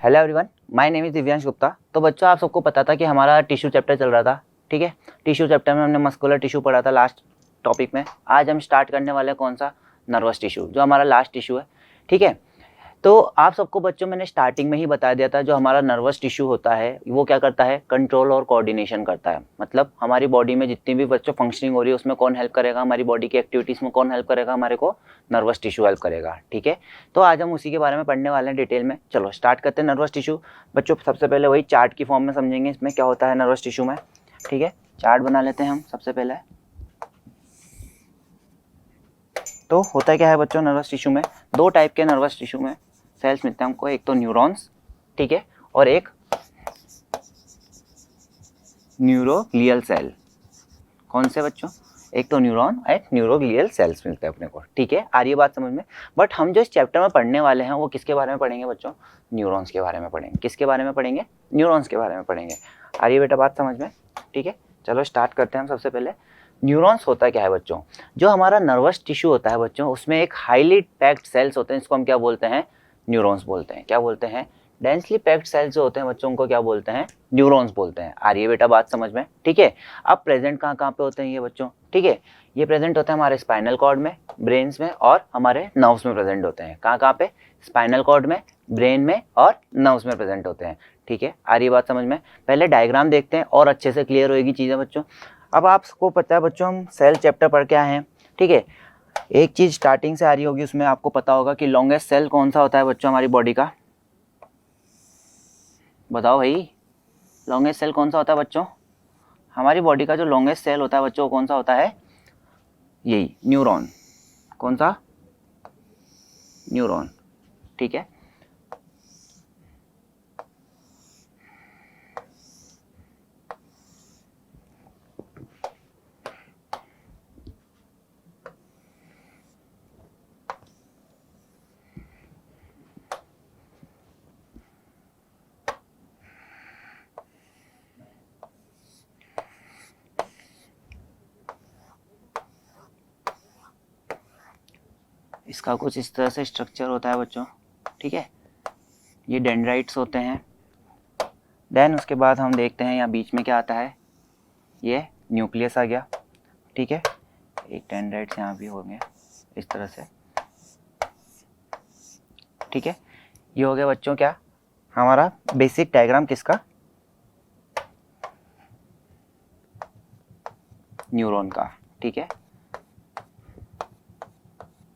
Hello everyone, my name is Divyansh Gupta. तो बच्चों, आप सबको पता था कि हमारा टिश्यू चैप्टर चल रहा था। ठीक है, टिश्यू चैप्टर में हमने मस्कुलर टिश्यू पढ़ा था लास्ट टॉपिक में। आज हम स्टार्ट करने वाले हैं कौन सा, नर्वस टिश्यू, जो हमारा लास्ट टिश्यू है। ठीक है, तो आप सबको बच्चों मैंने स्टार्टिंग में ही बता दिया था, जो हमारा नर्वस टिश्यू होता है वो क्या करता है, कंट्रोल और कोऑर्डिनेशन करता है। मतलब हमारी बॉडी में जितनी भी बच्चों फंक्शनिंग हो रही है उसमें कौन हेल्प करेगा, हमारी बॉडी की एक्टिविटीज़ में कौन हेल्प करेगा, हमारे को नर्वस टिश्यू हेल्प करेगा। ठीक है, तो आज हम उसी के बारे में पढ़ने वाले हैं डिटेल में। चलो स्टार्ट करते हैं। नर्वस टिश्यू बच्चों, सबसे पहले वही चार्ट की फॉर्म में समझेंगे इसमें क्या होता है नर्वस टिश्यू में। ठीक है, चार्ट बना लेते हैं हम सबसे पहले। तो होता क्या है बच्चों, नर्वस टिश्यू में दो टाइप के नर्वस टिश्यू में सेल्स मिलते हैं हमको। एक तो न्यूरॉन्स, ठीक है, और एक न्यूरोग्लियल सेल। कौन से बच्चों, एक तो न्यूरॉन, एक न्यूरोग्लियल सेल्स मिलते हैं अपने को। ठीक है, आ रही है बात समझ में। बट हम जो इस चैप्टर में पढ़ने वाले हैं वो किसके बारे में पढ़ेंगे बच्चों, न्यूरॉन्स के बारे में पढ़ेंगे। किसके बारे में पढ़ेंगे, न्यूरॉन्स के बारे में पढ़ेंगे। आ रही है बेटा बात समझ में। ठीक है, चलो स्टार्ट करते हैं हम। सबसे पहले न्यूरॉन्स होता क्या है बच्चों, जो हमारा नर्वस टिश्यू होता है बच्चों, उसमें एक हाईली पैक्ड सेल्स होते हैं, इसको हम क्या बोलते हैं, न्यूरॉन्स बोलते हैं। क्या बोलते हैं, डेंसली पैक्ड सेल्स जो होते हैं बच्चों को क्या बोलते हैं, न्यूरॉन्स बोलते हैं। आ रही है बेटा बात समझ में। ठीक है, अब प्रेजेंट कहाँ कहाँ पे होते हैं ये बच्चों, ठीक है, ये प्रेजेंट होते हैं हमारे स्पाइनल कॉर्ड में, ब्रेन्स में और हमारे नर्व्स में प्रेजेंट होते हैं। कहाँ कहाँ पे, स्पाइनल कॉर्ड में, ब्रेन में और नर्व्स में प्रेजेंट होते हैं। ठीक है, आ रही है बात समझ में। पहले डायग्राम देखते हैं और अच्छे से क्लियर होएगी चीज़ें बच्चों। अब आपको पता है बच्चों, हम सेल चैप्टर पढ़ के आए हैं। ठीक है, एक चीज़ स्टार्टिंग से आ रही होगी, उसमें आपको पता होगा कि लॉन्गेस्ट सेल कौन सा होता है बच्चों हमारी बॉडी का। बताओ भाई, लॉन्गेस्ट सेल कौन सा होता है बच्चों, हमारी बॉडी का जो लॉन्गेस्ट सेल होता है बच्चों कौन सा होता है, यही न्यूरॉन। कौन सा, न्यूरॉन। ठीक है, इसका कुछ इस तरह से स्ट्रक्चर होता है बच्चों। ठीक है, ये डेंड्राइट्स होते हैं। देन उसके बाद हम देखते हैं यहाँ बीच में क्या आता है, ये न्यूक्लियस आ गया। ठीक है, एक डेंड्राइट्स यहाँ भी होंगे इस तरह से। ठीक है, ये हो गया बच्चों क्या, हमारा बेसिक डायग्राम किसका, न्यूरॉन का। ठीक है,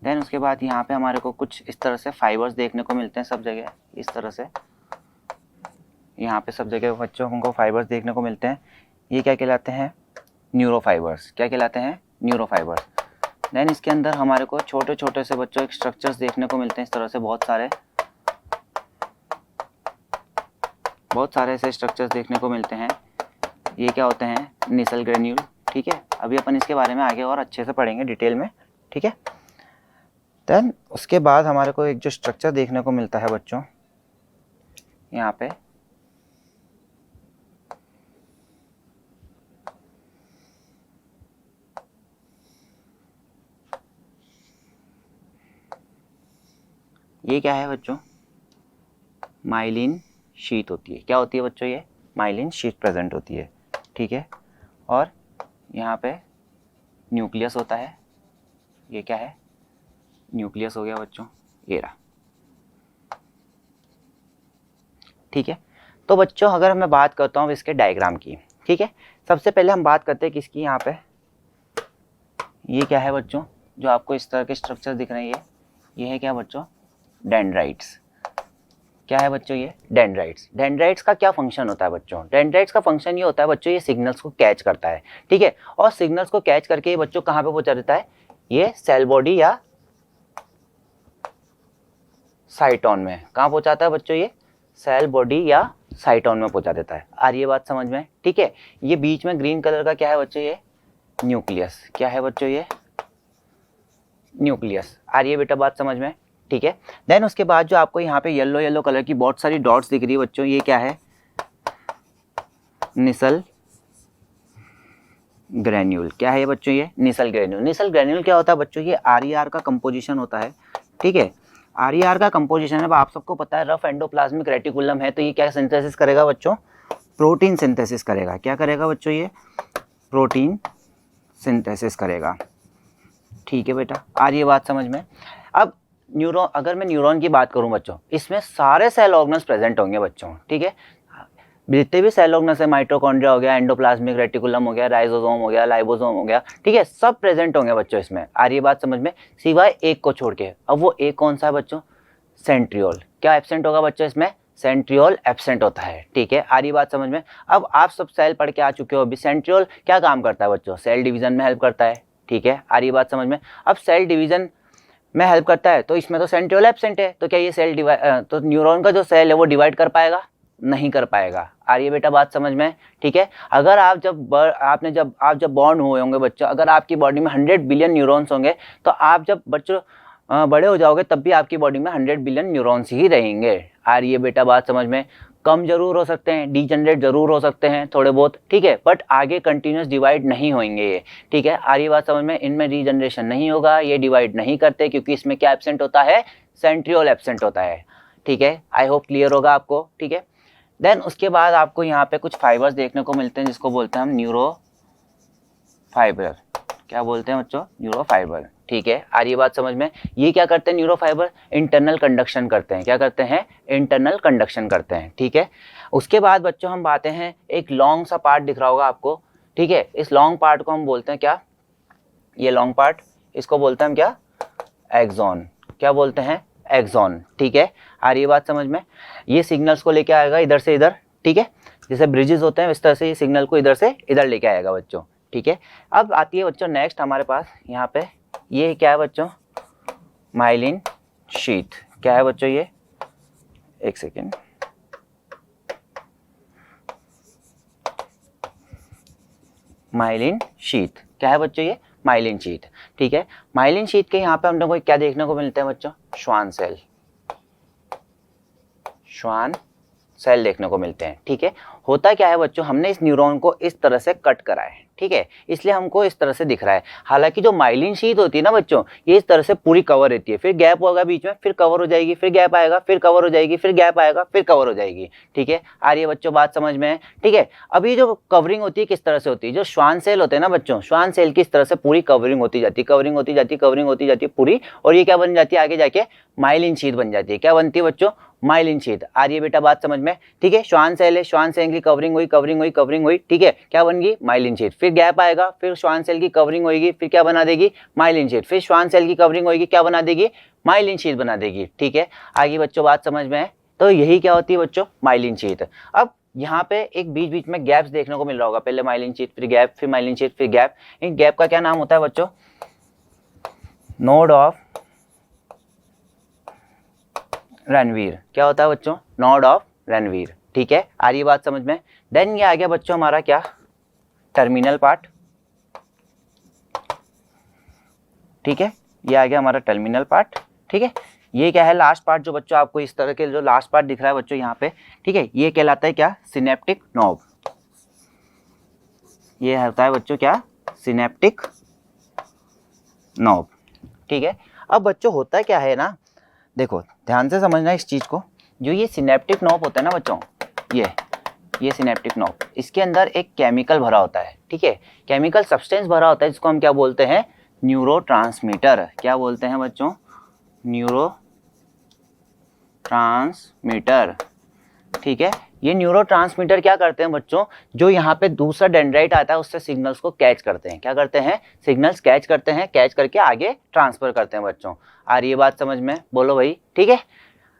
देन उसके बाद यहाँ पे हमारे को कुछ इस तरह से फाइबर्स देखने को मिलते हैं सब जगह, इस तरह से। यहाँ पे सब जगह बच्चों को फाइबर्स देखने को मिलते हैं। ये क्या कहलाते हैं, न्यूरोफाइबर्स। क्या कहलाते हैं, न्यूरोफाइबर्स। देन इसके अंदर हमारे को छोटे छोटे से बच्चों एक स्ट्रक्चर्स देखने को मिलते हैं इस तरह से, बहुत सारे ऐसे स्ट्रक्चर्स देखने को मिलते हैं। ये क्या होते हैं, निसल ग्रेन्यूल। ठीक है, अभी अपन इसके बारे में आगे और अच्छे से पढ़ेंगे डिटेल में। ठीक है, देन उसके बाद हमारे को एक जो स्ट्रक्चर देखने को मिलता है बच्चों यहाँ पे, ये क्या है बच्चों, माइलिन शीट होती है। क्या होती है बच्चों, ये माइलिन शीट प्रेजेंट होती है। ठीक है, और यहाँ पे न्यूक्लियस होता है। ये क्या है, न्यूक्लियस हो गया बच्चों, ये रहा। ठीक है, तो बच्चों अगर मैं बात करता हूँ इसके डायग्राम की, ठीक है, सबसे पहले हम बात करते हैं किसकी, यहाँ पे ये क्या है बच्चों, जो आपको इस तरह के स्ट्रक्चर दिख रहे हैं, ये है क्या बच्चों, डेंड्राइट्स। क्या है बच्चों, ये डेंड्राइट्स। डेंड्राइट्स का क्या फंक्शन होता है बच्चों, डेंड्राइट्स का फंक्शन ये होता है बच्चों, ये सिग्नल्स को कैच करता है। ठीक है, और सिग्नल्स को कैच करके ये बच्चों कहाँ पे पहुंचा देता है, ये सेल बॉडी या साइटोन में। कहाँ पहुंचाता है बच्चों, ये सेल बॉडी या साइटोन में पहुंचा देता है। आ रही है बात समझ में। ठीक है, ये बीच में ग्रीन कलर का क्या है बच्चों, ये न्यूक्लियस। क्या है बच्चों, ये न्यूक्लियस। आ रही है बेटा बात समझ में। ठीक है, देन उसके बाद जो आपको यहाँ पे येलो येलो कलर की बहुत सारी डॉट्स दिख रही है बच्चों, ये क्या है, निसल ग्रेन्यूल। क्या है ये बच्चों, ये निसल ग्रेन्यूल। निसल ग्रेन्यूल क्या होता है बच्चों, ये RER का कंपोजिशन होता है। ठीक है, RER का कंपोजिशन है आप सबको पता है, रफ एंडोप्लाज्मिक रेटिकुलम है, तो ये क्या सिंथेसिस करेगा बच्चों, प्रोटीन सिंथेसिस करेगा। क्या करेगा बच्चों, ये प्रोटीन सिंथेसिस करेगा। ठीक है बेटा, आ रही है बात समझ में। अब न्यूरॉन, अगर मैं न्यूरॉन की बात करूं बच्चों, इसमें सारे सेल ऑर्गन्स प्रेजेंट होंगे बच्चों। ठीक है, जितने भी सेल ऑर्गन्स है, माइटोकॉन्ड्रिया हो गया, एंडोप्लाज्मिक रेटिकुलम हो गया, राइजोसोम हो गया, लाइबोसोम हो गया, ठीक है, सब प्रेजेंट होंगे बच्चों इसमें। आ रही है बात समझ में, सिवाय एक को छोड़ के। अब वो एक कौन सा है बच्चों, सेंट्रियोल। क्या एब्सेंट होगा बच्चों इसमें, सेंट्रियोल एब्सेंट होता है। ठीक है, आ रही बात समझ में। अब आप सब सेल पढ़ के आ चुके हो अभी, सेंट्रियोल क्या काम करता है बच्चों, सेल डिवीजन में हेल्प करता है। ठीक है, आ रही बात समझ में। अब सेल डिवीजन में हेल्प करता है तो इसमें तो सेंट्रियोल एब्सेंट है, तो क्या ये सेल तो न्यूरॉन का जो सेल है वो डिवाइड कर पाएगा, नहीं कर पाएगा। आ रही है बेटा बात समझ में। ठीक है, अगर आप जब बॉर्न हुए होंगे बच्चों, अगर आपकी बॉडी में 100 बिलियन न्यूरॉन्स होंगे, तो आप जब बच्चों बड़े हो जाओगे तब भी आपकी बॉडी में 100 बिलियन न्यूरॉन्स ही रहेंगे। आ रही है बेटा बात समझ में। कम जरूर हो सकते हैं, डीजनरेट जरूर हो सकते हैं थोड़े बहुत, ठीक है, बट आगे कंटिन्यूस डिवाइड नहीं होंगे ये। ठीक है, आ रही बात समझ में। इनमें रीजनरेशन नहीं होगा, ये डिवाइड नहीं करते, क्योंकि इसमें क्या एब्सेंट होता है, सेंट्रियोल एब्सेंट होता है। ठीक है, आई होप क्लियर होगा आपको। ठीक है, देन उसके बाद आपको यहाँ पे कुछ फाइबर्स देखने को मिलते हैं, जिसको बोलते हैं हम न्यूरो फाइबर। क्या बोलते हैं बच्चों, न्यूरो फाइबर। ठीक है, आ रही है बात समझ में। ये क्या करते हैं न्यूरो फाइबर, इंटरनल कंडक्शन करते हैं। क्या करते हैं, इंटरनल कंडक्शन करते हैं। ठीक है, उसके बाद बच्चों हम बातें हैं, एक लॉन्ग सा पार्ट दिख रहा होगा आपको। ठीक है, इस लॉन्ग पार्ट को हम बोलते हैं क्या, ये लॉन्ग पार्ट, इसको बोलते हैं हम क्या, एक्सॉन। क्या बोलते हैं, एक्सॉन। ठीक है, आ रही है बात समझ में। ये सिग्नल्स को लेके आएगा इधर से इधर। ठीक है, जैसे ब्रिजेस होते हैं इस तरह से ये सिग्नल को इधर से इधर लेके आएगा बच्चों। ठीक है, अब आती है बच्चों नेक्स्ट हमारे पास यहाँ पे, ये क्या है बच्चों, माइलिन शीथ। क्या है बच्चों ये, एक सेकेंड, माइलिन शीथ। क्या है बच्चों ये, माइलिन शीथ। ठीक है, माइलिन शीथ के यहाँ पे हम लोग को क्या देखने को मिलते हैं बच्चों, श्वान सेल, श्वान सेल देखने को मिलते हैं। ठीक है, होता क्या है बच्चों, हमने इस न्यूरॉन को इस तरह से कट करा है। ठीक है, इसलिए हमको इस तरह से दिख रहा है। हालांकि जो माइलिन शीथ होती है ना बच्चों, ये इस तरह से पूरी कवर रहती है, फिर गैप होगा बीच में, फिर कवर हो जाएगी, फिर गैप आएगा, फिर कवर हो जाएगी, फिर गैप आएगा, फिर कवर हो जाएगी। ठीक है, आ रही है बच्चों बात समझ में। ठीक है, अब ये जो कवरिंग होती है किस तरह से होती है, जो श्वान सेल होते हैं ना बच्चों, श्वान सेल की इस तरह से पूरी कवरिंग होती जाती है, कवरिंग होती जाती है, कवरिंग होती जाती है पूरी, और ये क्या बन जाती है, आगे जाके माइलिन शीथ बन जाती है। क्या बनती है बच्चों, माइलिन शीथ। आ रही है बेटा बात समझ में। ठीक है, श्वान सेल है, श्वान सेल की कवरिंग हुई, कवरिंग हुई, कवरिंग हुई। ठीक है, क्या बन गई, माइलिन शीथ। फिर गैप आएगा, फिर श्वान सेल की कवरिंग होगी, फिर क्या बना देगी, माइलिन शीथ। फिर श्वान सेल की कवरिंग होगी, क्या बना देगी, माइलिन शीथ बना देगी। ठीक है, आगे बच्चों बात समझ में है। तो यही क्या होती है बच्चों, माइलिन शीथ। अब यहाँ पे एक बीच बीच में गैप्स देखने को मिल रहा होगा, पहले माइलिन शीथ, फिर गैप, फिर माइलिन शीथ, फिर गैप। इन गैप का क्या नाम होता है बच्चों, नोड ऑफ रणवीर। क्या होता है बच्चों, नोड ऑफ रणवीर। ठीक है, आ रही बात समझ में। देन ये आ गया बच्चों हमारा क्या, टर्मिनल पार्ट। ठीक है, ये आ गया हमारा टर्मिनल पार्ट। ठीक है, ये क्या है, लास्ट पार्ट जो बच्चों आपको इस तरह के जो लास्ट पार्ट दिख रहा है बच्चों यहाँ पे। ठीक है, ये कहलाता है क्या, सिनेप्टिक नोब। ये होता है बच्चों क्या, सिनेप्टिक नोब। ठीक है, अब बच्चों होता क्या है ना, देखो ध्यान से समझना इस चीज को, जो ये सिनेप्टिक नोब होता है ना बच्चों, ये सिनेप्टिक नोब, इसके अंदर एक केमिकल भरा होता है। ठीक है, केमिकल सब्सटेंस भरा होता है, जिसको हम क्या बोलते हैं, न्यूरोट्रांसमीटर। क्या बोलते हैं बच्चों, न्यूरोट्रांसमीटर। ठीक है, ये न्यूरोट्रांसमीटर क्या करते हैं बच्चों, जो यहाँ पे दूसरा डेंड्राइट आता है उससे सिग्नल्स को कैच करते हैं। क्या करते हैं, सिग्नल्स कैच करते हैं, कैच करके आगे ट्रांसफर करते हैं बच्चों। आ रही है बात समझ में, बोलो भाई। ठीक है,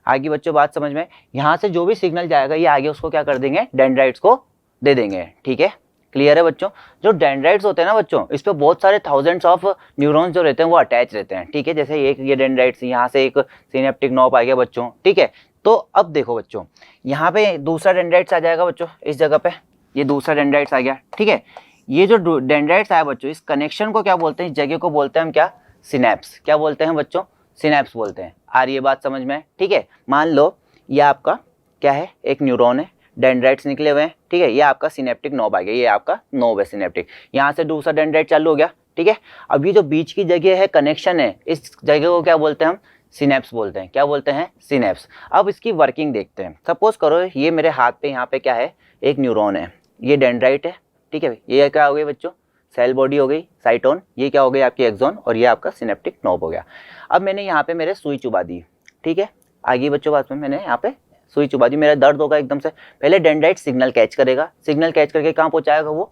आगे बच्चों बात समझ में। यहाँ से जो भी सिग्नल जाएगा ये आगे उसको क्या कर देंगे, डेंड्राइट्स को दे देंगे। ठीक है, क्लियर है बच्चों। जो डेंड्राइट्स होते हैं ना बच्चों, इस पे बहुत सारे थाउजेंड्स ऑफ न्यूरॉन्स जो रहते हैं वो अटैच रहते हैं। ठीक है, जैसे एक ये डेंड्राइट्स, यहाँ से एक सिनेप्टिक नोब आ गया बच्चों। ठीक है, तो अब देखो बच्चों, यहाँ पे दूसरा डेंड्राइट्स आ जाएगा बच्चों, इस जगह पे ये दूसरा डेंड्राइट्स आ गया। ठीक है, ये जो डेंड्राइट्स आया बच्चों, इस कनेक्शन को क्या बोलते हैं, इस जगह को बोलते हैं हम क्या, सिनेप्स। क्या बोलते हैं बच्चों, सिनेप्स बोलते हैं। आ रही है बात समझ में। ठीक है, मान लो ये आपका क्या है, एक न्यूरॉन है, डेंड्राइट्स निकले हुए हैं। ठीक है, ये आपका सिनेप्टिक नोब आ गया, ये आपका नोब है सिनेप्टिक, यहाँ से दूसरा डेंड्राइट चालू हो गया। ठीक है, अब ये जो बीच की जगह है, कनेक्शन है, इस जगह को क्या बोलते हैं हम, सिनेप्स बोलते हैं। क्या बोलते हैं? सिनेप्स। अब इसकी वर्किंग देखते हैं। सपोज करो ये मेरे हाथ पे यहाँ पे क्या है, एक न्यूरॉन है, ये डेंड्राइट है, ठीक है। ये क्या हो गई बच्चों? सेल बॉडी हो गई, साइटोन। ये क्या हो गई? आपकी एक्सॉन। और ये आपका सिनेप्टिक नोब हो गया। अब मैंने यहाँ पे मेरे सुई चुबा दी, ठीक है। आगे बच्चों बात में मैंने यहाँ पे सुई चुबा दी, मेरा दर्द होगा एकदम से। पहले डेंड्राइट सिग्नल कैच करेगा, सिग्नल कैच करके कहाँ पहुँचाएगा? वो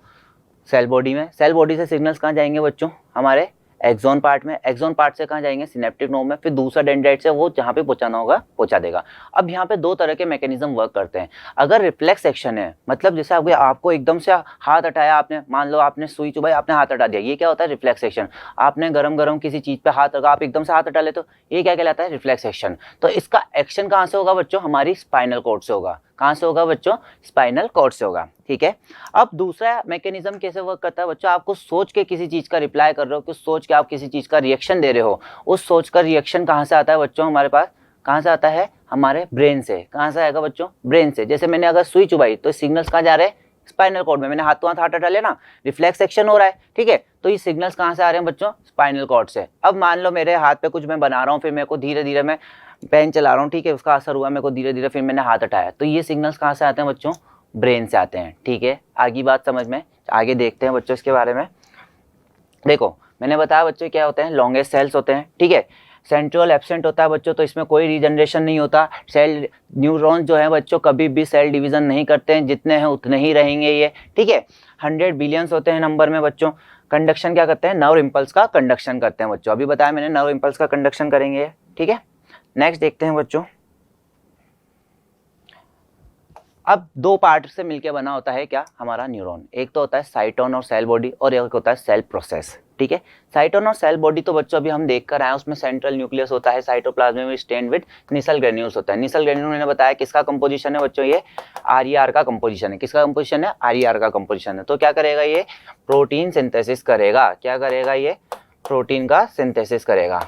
सेल बॉडी में। सेल बॉडी से सिग्नल्स कहाँ जाएंगे बच्चों? हमारे एक्सॉन पार्ट में। एक्सॉन पार्ट से कहाँ जाएंगे? सिनेप्टिक नोब में। फिर दूसरा डेंड्राइट से वो जहाँ पे पहुँचाना होगा पहुँचा देगा। अब यहाँ पे दो तरह के मैकेनिज्म वर्क करते हैं। अगर रिफ्लेक्स एक्शन है, मतलब जैसे आपको एकदम से हाथ हटाया आपने, मान लो आपने सुई चुभाई, आपने हाथ हटा दिया, ये क्या होता है? Reflex action. आपने गरम गरम किसी चीज़ पे हाथ रखा, आप एकदम से हाथ हटा ले, तो ये क्या कहलाता है? Reflex action. तो इसका एक्शन कहाँ से होगा बच्चों? हमारी स्पाइनल कॉर्ड से होगा। कहाँ से होगा बच्चों? स्पाइनल कॉर्ड से होगा, ठीक है। अब दूसरा मैकेनिज्म कैसे वर्क करता है बच्चों? आपको सोच के किसी चीज़ का रिप्लाई कर रहे हो, कुछ सोच के आप किसी चीज़ का रिएक्शन दे रहे हो, उस सोच का रिएक्शन कहाँ से आता है बच्चों? हमारे पास कहाँ से आता है? हमारे ब्रेन से। कहाँ से आएगा बच्चों? ब्रेन से। जैसे मैंने अगर सुई चुभाई तो सिग्नल्स कहाँ जा रहे हैं? स्पाइनल कॉर्ड में। मैंने हाथ हटा लिया ना, रिफ्लेक्स एक्शन हो रहा है, ठीक है। तो ये सिग्नल्स कहाँ से आ रहे हैं बच्चों? स्पाइनल कॉर्ड से। अब मान लो मेरे हाथ पे कुछ मैं बना रहा हूँ, फिर मेरे को धीरे धीरे मैं पेन चला रहा हूँ, ठीक है, उसका असर हुआ मेरे को धीरे धीरे, फिर मैंने हाथ हटाया, तो ये सिग्नल्स कहाँ से आते हैं बच्चों? ब्रेन से आते हैं, ठीक है। आगे बात समझ में, आगे देखते हैं बच्चों इसके बारे में। देखो मैंने बताया बच्चों क्या होते हैं? लॉन्गेस्ट सेल्स होते हैं, ठीक है। सेंट्रियोल एब्सेंट होता है बच्चों, तो इसमें कोई रीजनरेशन नहीं होता। सेल न्यूरॉन जो है बच्चों कभी भी सेल डिवीजन नहीं करते हैं, जितने हैं उतने ही रहेंगे ये, ठीक है। 100 बिलियंस होते हैं नंबर में बच्चों। कंडक्शन क्या करते हैं? नर्व इम्पल्स का कंडक्शन करते हैं बच्चों। अभी बताया मैंने, नर्व इम्पल्स का कंडक्शन करेंगे, ठीक है। नेक्स्ट देखते हैं बच्चों। अब दो पार्ट से मिलकर बना होता है क्या? हमारा न्यूरॉन। एक तो होता है साइटोन और सेल बॉडी, और एक होता है सेल प्रोसेस, ठीक है। साइटोन और सेल बॉडी तो बच्चों अभी हम देख कर आए, उसमें सेंट्रल न्यूक्लियस होता है, साइटोप्लाज्म में स्टेन विद निसल ग्रेन्यूल्स होता है। निसल ग्रेन्यूल मैंने बताया किसका कंपोजिशन है बच्चों? ये RER का कंपोजिशन है। किसका कंपोजिशन है? RER का कंपोजिशन है। तो क्या करेगा ये? प्रोटीन सिंथेसिस करेगा। क्या करेगा ये? प्रोटीन का सिंथेसिस करेगा,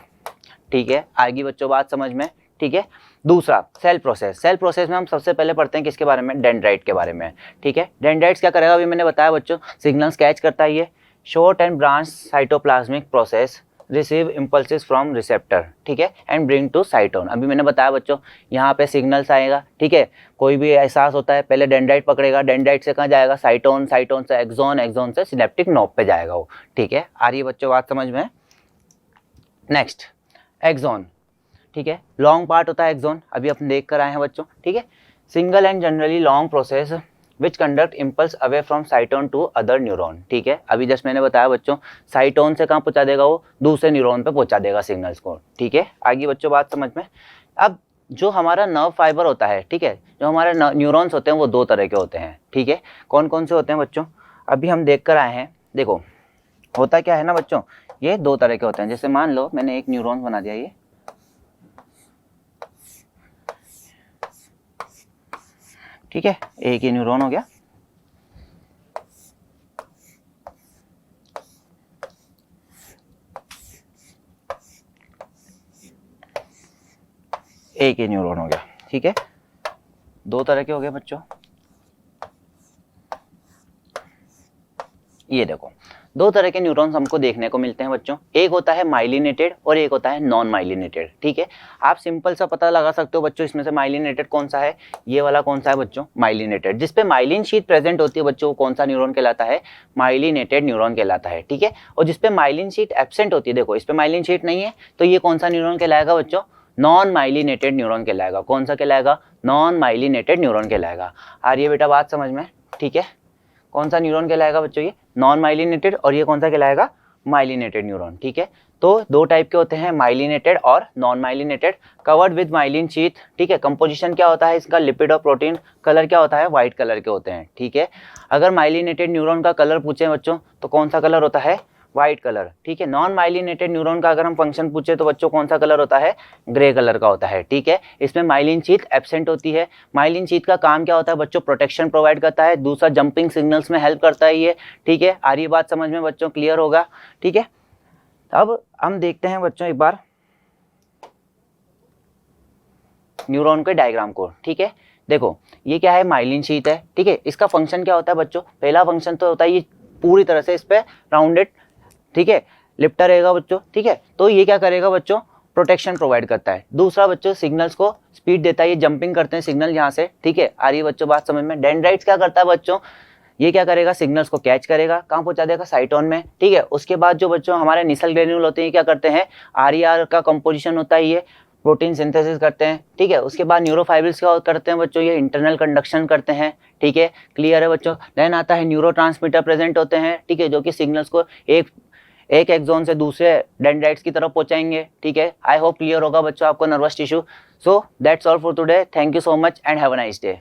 ठीक है। आगे बच्चों बात समझ में, ठीक है। दूसरा सेल प्रोसेस। सेल प्रोसेस में हम सबसे पहले पढ़ते हैं किसके बारे में? डेंड्राइट के बारे में, ठीक है। डेंड्राइट्स क्या करेगा? अभी मैंने बताया बच्चों, सिग्नल्स कैच करता है ये। Short and branch cytoplasmic process receive impulses from receptor, ठीक है, एंड ब्रिंग टू साइटोन। अभी मैंने बताया बच्चों, यहाँ पे सिग्नल्स आएगा, ठीक है। कोई भी एहसास होता है, पहले डेंड्राइट पकड़ेगा, डेंड्राइट से कहाँ जाएगा? साइटोन, साइटोन से एक्सॉन, एक्सॉन से सिनेप्टिक नोब पे जाएगा वो, ठीक है। आ रही है बच्चों बात समझ में? नेक्स्ट एक्सॉन, ठीक है। लॉन्ग पार्ट होता है एक्सॉन, अभी अपन देख कर आए हैं बच्चों, ठीक है। Single and generally long process which conduct impulse away from cyton to other neuron, ठीक है। अभी जस्ट मैंने बताया बच्चों, साइटोन से कहाँ पहुंचा देगा? वो दूसरे न्यूरॉन पे पहुंचा देगा सिग्नल्स को, ठीक है। आगे बच्चों बात समझ में। अब जो हमारा नर्व फाइबर होता है, ठीक है, जो हमारे न्यूरॉन्स होते हैं वो दो तरह के होते हैं, ठीक है। कौन कौन से होते हैं बच्चों? अभी हम देख कर आए हैं। देखो होता क्या है ना बच्चों, ये दो तरह के होते हैं। जैसे मान लो मैंने एक न्यूरॉन बना दिया, ये ठीक है, एक ही न्यूरॉन हो गया। एक ही न्यूरॉन हो गया, ठीक है। दो तरह के हो गए बच्चों। ये देखो दो तरह के न्यूरॉन्स हमको देखने को मिलते हैं बच्चों। एक होता है माइलिनेटेड और एक होता है नॉन माइलिनेटेड, ठीक है। आप सिंपल सा पता लगा सकते हो बच्चों, इसमें से माइलिनेटेड कौन सा है, ये वाला कौन सा है बच्चों? माइलिनेटेड। जिसपे माइलिन शीट प्रेजेंट होती है बच्चों, कौन सा न्यूरॉन कहलाता है? माइलिनेटेड न्यूरॉन कहलाता है, ठीक है। और जिसपे माइलिन शीट एब्सेंट होती है, देखो इस पे माइलिन शीट नहीं है, तो ये कौन सा न्यूरॉन कहलाएगा बच्चों? नॉन माइलिनेटेड न्यूरॉन कहलाएगा। कौन सा कहलाएगा? नॉन माइलिनेटेड न्यूरॉन कहलाएगा। आ रही है बेटा बात समझ में, ठीक है। कौन सा न्यूरॉन कहलाएगा बच्चों? ये नॉन माइलिनेटेड। और ये कौन सा कहलाएगा? माइलिनेटेड न्यूरॉन, ठीक है। तो दो टाइप के होते हैं, माइलिनेटेड और non myelinated. Covered with myelin sheath, ठीक है। कंपोजिशन क्या होता है इसका? लिपिड और प्रोटीन। कलर क्या होता है? व्हाइट कलर के होते हैं, ठीक है। अगर माइलिनेटेड न्यूरॉन का कलर पूछे बच्चों तो कौन सा कलर होता है? व्हाइट कलर, ठीक है। नॉन माइलिनेटेड न्यूरॉन का अगर हम फंक्शन पूछे तो बच्चों कौन सा कलर होता है? ग्रे कलर का होता है, ठीक है। इसमें माइलिन शीथ एब्सेंट होती है। माइलिन शीथ का काम क्या होता है बच्चों? प्रोटेक्शन प्रोवाइड करता है। दूसरा जंपिंग सिग्नल्स में हेल्प करता है ये, ठीक है। आ रही बात समझ में बच्चों? क्लियर होगा, ठीक है। अब हम देखते हैं बच्चों एक बार न्यूरॉन के डायग्राम को, ठीक है। देखो ये क्या है? माइलिन शीथ है, ठीक है। इसका फंक्शन क्या होता है बच्चों? पहला फंक्शन तो होता है ये पूरी तरह से इस पे राउंडेड, ठीक है, लिपटा रहेगा बच्चों, ठीक है। तो ये क्या करेगा बच्चों? प्रोटेक्शन प्रोवाइड करता है। दूसरा बच्चों सिग्नल्स को स्पीड देता है, ये जंपिंग करते हैं सिग्नल यहाँ से, ठीक है। आ रही है बच्चों बात समझ में। डेंड्राइट्स क्या करता है बच्चों, ये क्या करेगा, सिग्नल्स को कैच करेगा, कहाँ पहुंचा देगा, साइटोन में, ठीक है। उसके बाद जो बच्चों हमारे निसल ग्रेन्यूल होते हैं, क्या करते हैं, आरईआर का कंपोजिशन होता है, ये प्रोटीन सिंथेसिस करते हैं, ठीक है। उसके बाद न्यूरोफाइब्रिल्स क्या करते हैं बच्चों, ये इंटरनल कंडक्शन करते हैं, ठीक है, क्लियर है बच्चों। देन आता है न्यूरोट्रांसमीटर प्रेजेंट होते हैं, ठीक है, जो कि सिग्नल्स को एक एक्सोन से दूसरे डेंड्राइट्स की तरफ पहुंचाएंगे, ठीक है। आई होप क्लियर होगा बच्चों आपको nervous tissue. So that's all for today, thank you so much and have a nice day.